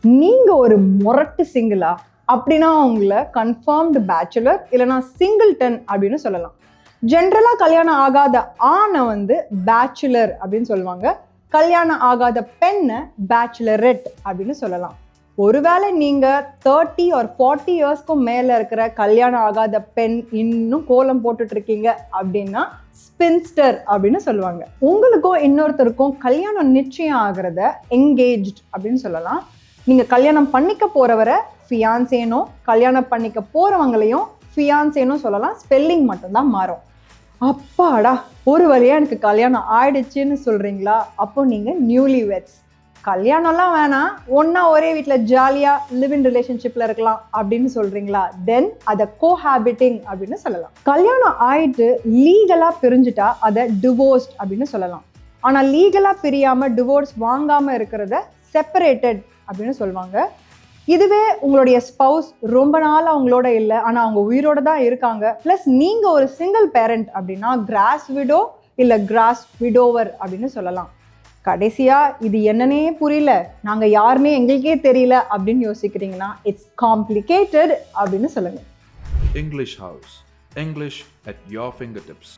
நீங்க ஒரு மொரட்டு சிங்கிளா அப்படின்னா உங்களை கன்ஃபார்ம்டு பேச்சுலர் இல்லைனா சிங்கிள்டன் அப்படின்னு சொல்லலாம். ஜென்ரலா கல்யாணம் ஆகாத ஆணை பேச்சுலர் அப்படின்னு சொல்லுவாங்க. கல்யாணம் ஆகாத பெண்ணை பேச்சுலரெட் அப்படின்னு சொல்லலாம். ஒருவேளை நீங்க 30 or 40 இயர்ஸ்க்கும் மேல இருக்கிற கல்யாணம் ஆகாத பெண் இன்னும் கோலம் போட்டுட்டு இருக்கீங்க அப்படின்னா ஸ்பின்ஸ்டர் அப்படின்னு சொல்லுவாங்க. உங்களுக்கும் இன்னொருத்தருக்கும் கல்யாணம் நிச்சயம் ஆகிறத என்கேஜ்ட் அப்படின்னு சொல்லலாம். நீங்க கல்யாணம் பண்ணிக்க போறவரை ஃபியான்சேனோ, கல்யாணம் பண்ணிக்க போறவங்களையும் ஃபியான்சேனோ சொல்லலாம். ஸ்பெல்லிங் மட்டும்தான் மாறும். அப்பாடா, ஒரு வழியா எனக்கு கல்யாணம் ஆயிடுச்சுன்னு சொல்றீங்களா? அப்போ நீங்க நியூலி வெட்ஸ். கல்யாணம்லாம் வேணாம், ஒன்னா ஒரே வீட்டில் ஜாலியா லிவ் இன் ரிலேஷன்ஷிப்ல இருக்கலாம் அப்படின்னு சொல்றீங்களா? தென் அதை கோஹாபிட்டிங் அப்படின்னு சொல்லலாம். கல்யாணம் ஆயிட்டு லீகலா பிரிஞ்சுட்டா அதை டிவோர்ஸ்ட் அப்படின்னு சொல்லலாம். ஆனா லீகலா பிரியாம டிவோர்ஸ் வாங்காம இருக்கிறத செப்பரேட்டட் அப்படின்னு சொல்லுவாங்க. இதுவே உங்களுடைய ஸ்பவுஸ் ரொம்ப நாள் அவங்களோட இல்லை, ஆனால் அவங்க உயிரோட தான் இருக்காங்க, ப்ளஸ் நீங்கள் ஒரு சிங்கிள் பேரண்ட் அப்படின்னா கிராஸ் விடோ இல்லை கிராஸ் விடோவர் அப்படின்னு சொல்லலாம். கடைசியாக இது என்னன்னே புரியல, நாங்கள் யாருமே எங்களுக்கே தெரியல அப்படின்னு யோசிக்கிறீங்கன்னா இட்ஸ் காம்ப்ளிகேட்டட் அப்படின்னு சொல்லுங்கள். English House. English at your fingertips.